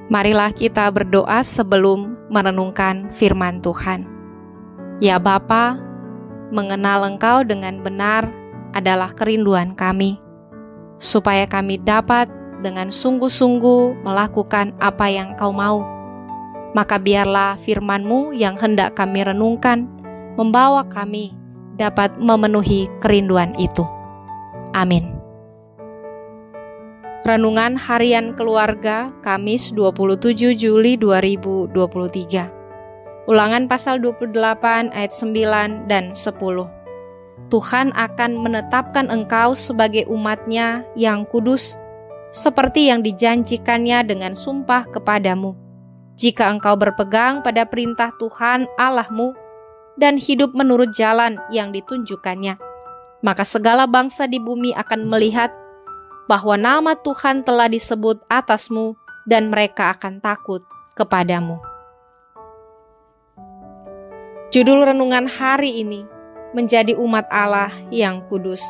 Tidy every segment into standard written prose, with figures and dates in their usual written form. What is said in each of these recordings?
Marilah kita berdoa sebelum merenungkan firman Tuhan. Ya Bapa, mengenal Engkau dengan benar adalah kerinduan kami, supaya kami dapat dengan sungguh-sungguh melakukan apa yang Kau mau. Maka biarlah firman-Mu yang hendak kami renungkan membawa kami dapat memenuhi kerinduan itu. Amin. Renungan Harian Keluarga, Kamis 27 Juli 2023. Ulangan pasal 28 ayat 9 dan 10. Tuhan akan menetapkan engkau sebagai umat-Nya yang kudus, seperti yang dijanjikannya dengan sumpah kepadamu. Jika engkau berpegang pada perintah Tuhan Allahmu dan hidup menurut jalan yang ditunjukkannya, maka segala bangsa di bumi akan melihat bahwa nama Tuhan telah disebut atasmu dan mereka akan takut kepadamu. Judul renungan hari ini, menjadi umat Allah yang kudus.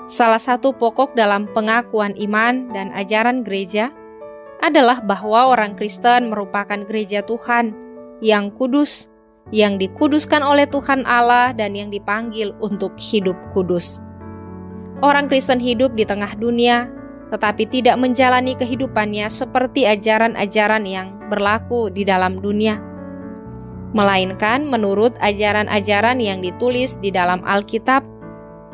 Salah satu pokok dalam pengakuan iman dan ajaran gereja adalah bahwa orang Kristen merupakan gereja Tuhan yang kudus, yang dikuduskan oleh Tuhan Allah dan yang dipanggil untuk hidup kudus. Orang Kristen hidup di tengah dunia, tetapi tidak menjalani kehidupannya seperti ajaran-ajaran yang berlaku di dalam dunia, melainkan menurut ajaran-ajaran yang ditulis di dalam Alkitab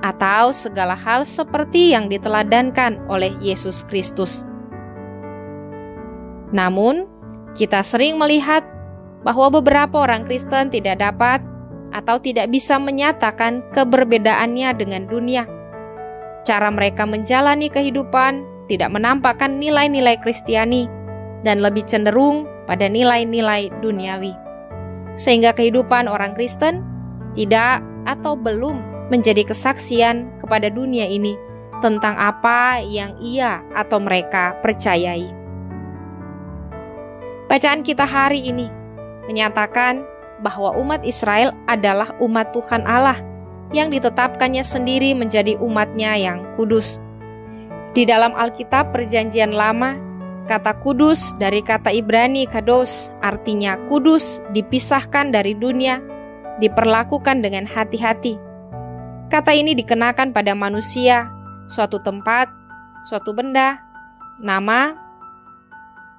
atau segala hal seperti yang diteladankan oleh Yesus Kristus. Namun, kita sering melihat bahwa beberapa orang Kristen tidak dapat atau tidak bisa menyatakan keberbedaannya dengan dunia. Cara mereka menjalani kehidupan tidak menampakkan nilai-nilai Kristiani dan lebih cenderung pada nilai-nilai duniawi. Sehingga kehidupan orang Kristen tidak atau belum menjadi kesaksian kepada dunia ini tentang apa yang ia atau mereka percayai. Bacaan kita hari ini menyatakan bahwa umat Israel adalah umat Tuhan Allah yang ditetapkannya sendiri menjadi umat-Nya yang kudus. Di dalam Alkitab Perjanjian Lama, kata kudus dari kata Ibrani kados artinya kudus, dipisahkan dari dunia, diperlakukan dengan hati-hati. Kata ini dikenakan pada manusia, suatu tempat, suatu benda, nama,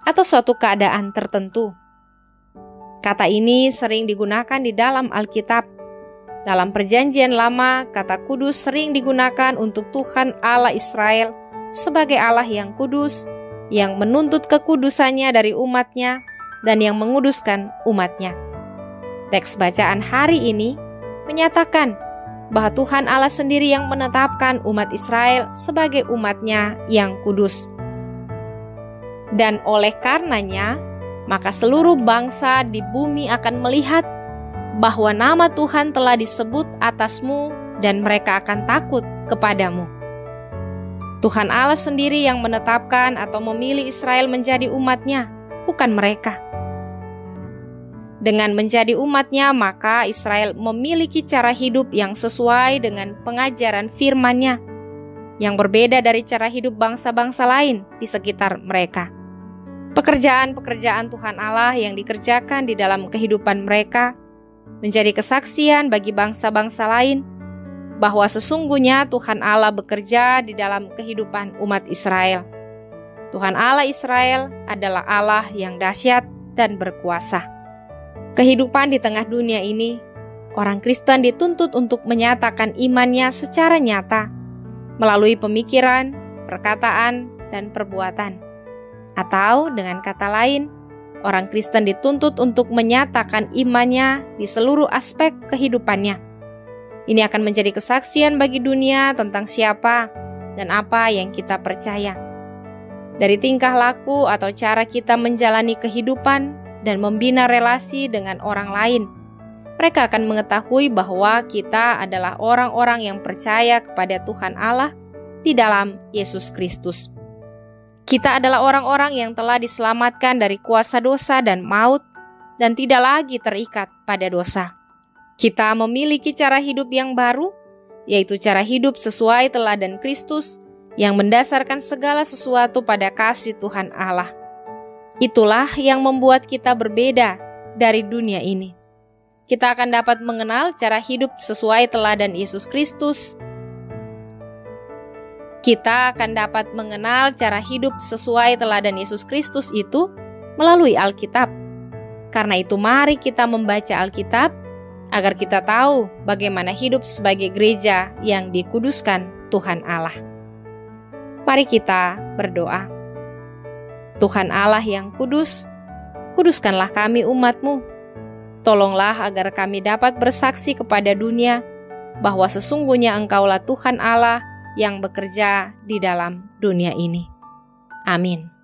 atau suatu keadaan tertentu. Kata ini sering digunakan di dalam Alkitab. Dalam Perjanjian Lama, kata kudus sering digunakan untuk Tuhan Allah Israel sebagai Allah yang kudus, yang menuntut kekudusannya dari umat-Nya dan yang menguduskan umat-Nya. Teks bacaan hari ini menyatakan bahwa Tuhan Allah sendiri yang menetapkan umat Israel sebagai umat-Nya yang kudus. Dan oleh karenanya, maka seluruh bangsa di bumi akan melihat bahwa nama Tuhan telah disebut atasmu dan mereka akan takut kepadamu. Tuhan Allah sendiri yang menetapkan atau memilih Israel menjadi umat-Nya, bukan mereka. Dengan menjadi umat-Nya, maka Israel memiliki cara hidup yang sesuai dengan pengajaran firman-Nya, yang berbeda dari cara hidup bangsa-bangsa lain di sekitar mereka. Pekerjaan-pekerjaan Tuhan Allah yang dikerjakan di dalam kehidupan mereka menjadi kesaksian bagi bangsa-bangsa lain bahwa sesungguhnya Tuhan Allah bekerja di dalam kehidupan umat Israel. Tuhan Allah Israel adalah Allah yang dahsyat dan berkuasa. Kehidupan di tengah dunia ini, orang Kristen dituntut untuk menyatakan imannya secara nyata melalui pemikiran, perkataan, dan perbuatan. Atau dengan kata lain, orang Kristen dituntut untuk menyatakan imannya di seluruh aspek kehidupannya. Ini akan menjadi kesaksian bagi dunia tentang siapa dan apa yang kita percaya. Dari tingkah laku atau cara kita menjalani kehidupan dan membina relasi dengan orang lain, mereka akan mengetahui bahwa kita adalah orang-orang yang percaya kepada Tuhan Allah di dalam Yesus Kristus. Kita adalah orang-orang yang telah diselamatkan dari kuasa dosa dan maut dan tidak lagi terikat pada dosa. Kita memiliki cara hidup yang baru, yaitu cara hidup sesuai teladan Kristus yang mendasarkan segala sesuatu pada kasih Tuhan Allah. Itulah yang membuat kita berbeda dari dunia ini. Kita akan dapat mengenal cara hidup sesuai teladan Yesus Kristus. Kita akan dapat mengenal cara hidup sesuai teladan Yesus Kristus itu melalui Alkitab. Karena itu mari kita membaca Alkitab agar kita tahu bagaimana hidup sebagai gereja yang dikuduskan Tuhan Allah. Mari kita berdoa. Tuhan Allah yang kudus, kuduskanlah kami umat-Mu. Tolonglah agar kami dapat bersaksi kepada dunia bahwa sesungguhnya Engkaulah Tuhan Allah yang bekerja di dalam dunia ini. Amin.